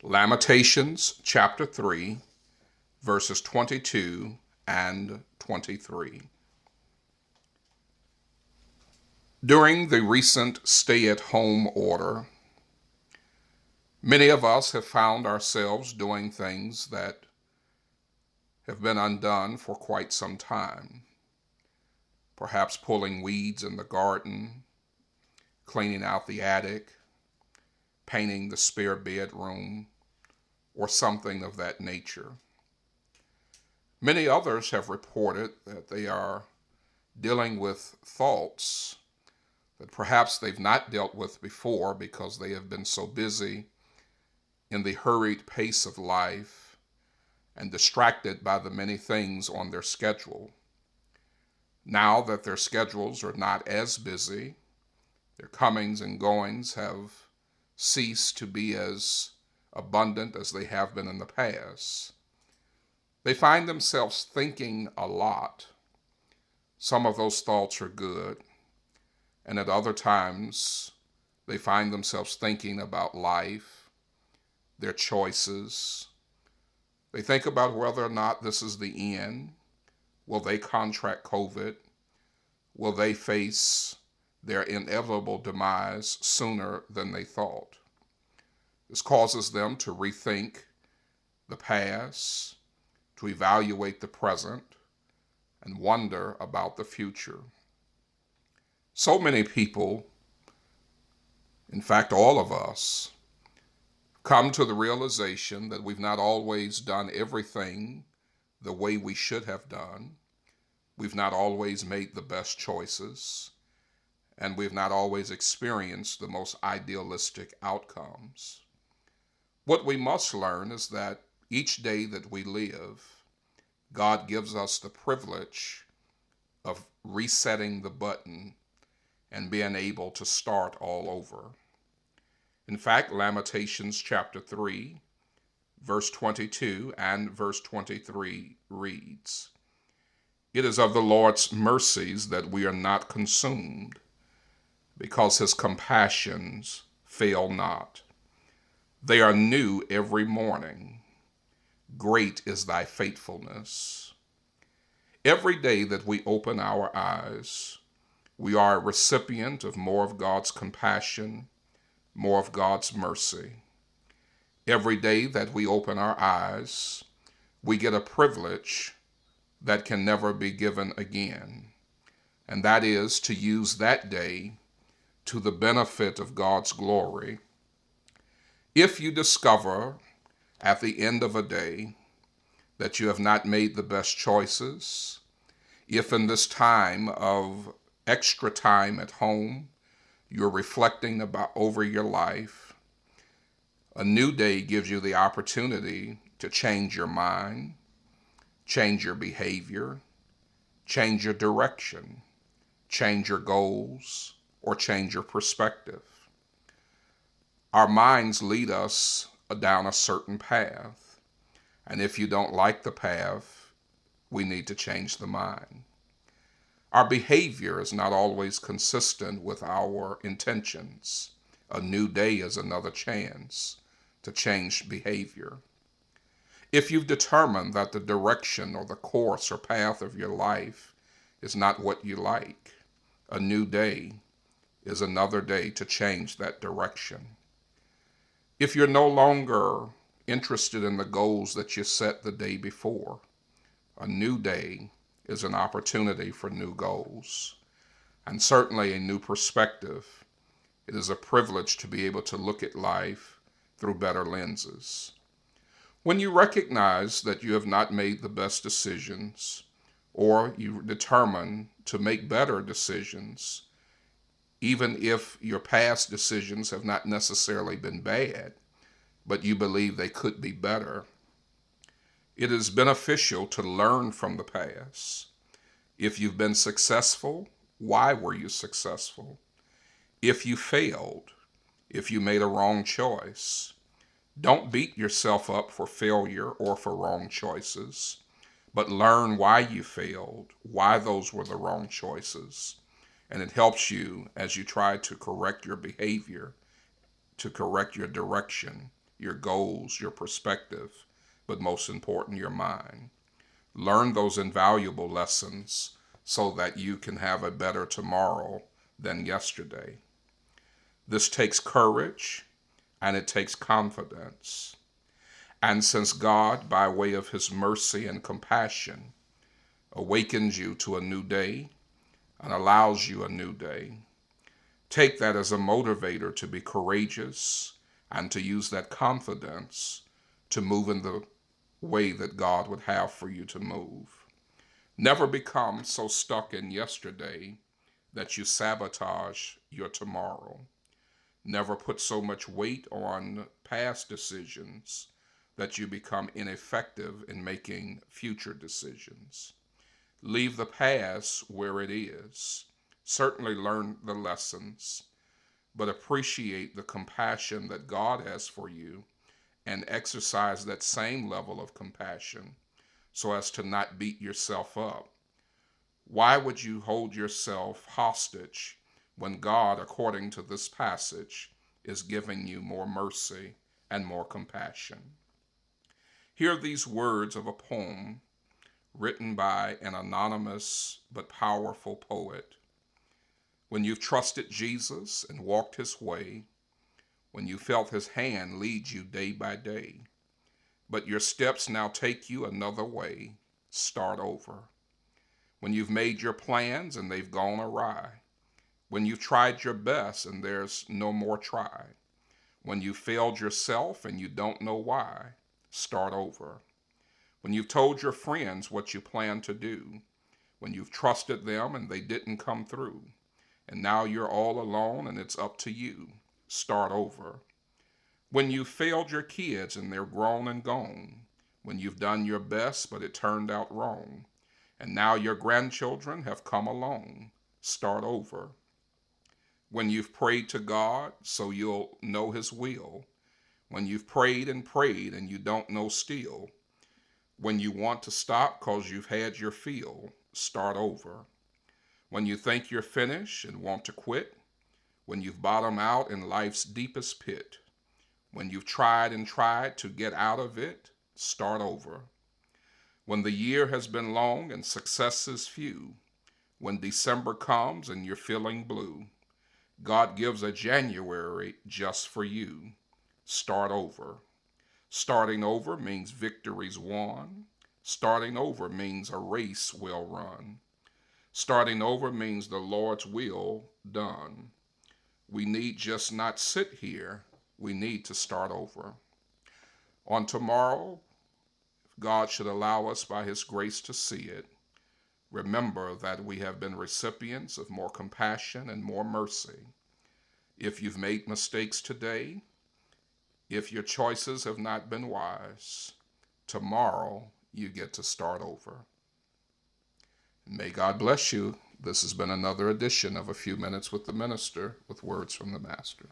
Lamentations chapter 3, verses 22 and 23. During the recent stay-at-home order, many of us have found ourselves doing things that have been undone for quite some time. Perhaps pulling weeds in the garden, cleaning out the attic, painting the spare bedroom, or something of that nature. Many others have reported that they are dealing with thoughts that perhaps they've not dealt with before because they have been so busy in the hurried pace of life and distracted by the many things on their schedule. Now that their schedules are not as busy, their comings and goings have ceased to be as abundant as they have been in the past. They find themselves thinking a lot. Some of those thoughts are good, and at other times they find themselves thinking about life, their choices. They think about whether or not this is the end. Will they contract COVID? Will they face their inevitable demise sooner than they thought? This causes them to rethink the past, to evaluate the present, and wonder about the future. So many people, in fact all of us, come to the realization that we've not always done everything the way we should have done. We've not always made the best choices, and we've not always experienced the most idealistic outcomes. What we must learn is that each day that we live, God gives us the privilege of resetting the button and being able to start all over. In fact, Lamentations chapter 3, verse 22 and verse 23 reads, "It is of the Lord's mercies that we are not consumed, because his compassions fail not. They are new every morning. Great is thy faithfulness." Every day that we open our eyes, we are a recipient of more of God's compassion, more of God's mercy. Every day that we open our eyes, we get a privilege that can never be given again, and that is to use that day to the benefit of God's glory. If you discover at the end of a day that you have not made the best choices, if in this time of extra time at home, you're reflecting over your life, a new day gives you the opportunity to change your mind, change your behavior, change your direction, change your goals, or change your perspective. Our minds lead us down a certain path, and if you don't like the path, we need to change the mind. Our behavior is not always consistent with our intentions. A new day is another chance to change behavior. If you've determined that the direction or the course or path of your life is not what you like, a new day is another day to change that direction. If you're no longer interested in the goals that you set the day before, a new day is an opportunity for new goals, and certainly a new perspective. It is a privilege to be able to look at life through better lenses. When you recognize that you have not made the best decisions, or you determine to make better decisions, even if your past decisions have not necessarily been bad, but you believe they could be better, it is beneficial to learn from the past. If you've been successful, why were you successful? If you failed, if you made a wrong choice, don't beat yourself up for failure or for wrong choices, but learn why you failed, why those were the wrong choices. And it helps you as you try to correct your behavior, to correct your direction, your goals, your perspective, but most important, your mind. Learn those invaluable lessons so that you can have a better tomorrow than yesterday. This takes courage and it takes confidence. And since God, by way of his mercy and compassion, awakens you to a new day and allows you a new day, take that as a motivator to be courageous and to use that confidence to move in the way that God would have for you to move. Never become so stuck in yesterday that you sabotage your tomorrow. Never put so much weight on past decisions that you become ineffective in making future decisions. Leave the past where it is. Certainly learn the lessons, but appreciate the compassion that God has for you and exercise that same level of compassion so as to not beat yourself up. Why would you hold yourself hostage when God, according to this passage, is giving you more mercy and more compassion? Hear these words of a poem written by an anonymous but powerful poet. When you've trusted Jesus and walked his way, when you felt his hand lead you day by day, but your steps now take you another way, start over. When you've made your plans and they've gone awry, when you've tried your best and there's no more try, when you failed yourself and you don't know why, start over. When you've told your friends what you plan to do, when you've trusted them and they didn't come through, and now you're all alone and it's up to you, start over. When you've failed your kids and they're grown and gone, when you've done your best but it turned out wrong, and now your grandchildren have come along, start over. When you've prayed to God so you'll know his will, when you've prayed and you don't know still, when you want to stop because you've had your fill, start over. When you think you're finished and want to quit, when you've bottomed out in life's deepest pit, when you've tried and tried to get out of it, start over. When the year has been long and success is few, when December comes and you're feeling blue, God gives a January just for you. Start over. Starting over means victories won. Starting over means a race well run. Starting over means the Lord's will done. We need just not sit here. We need to start over. On tomorrow, if God should allow us by his grace to see it, remember that we have been recipients of more compassion and more mercy. If you've made mistakes today, if your choices have not been wise, tomorrow you get to start over. May God bless you. This has been another edition of A Few Minutes with the Minister with Words from the Master.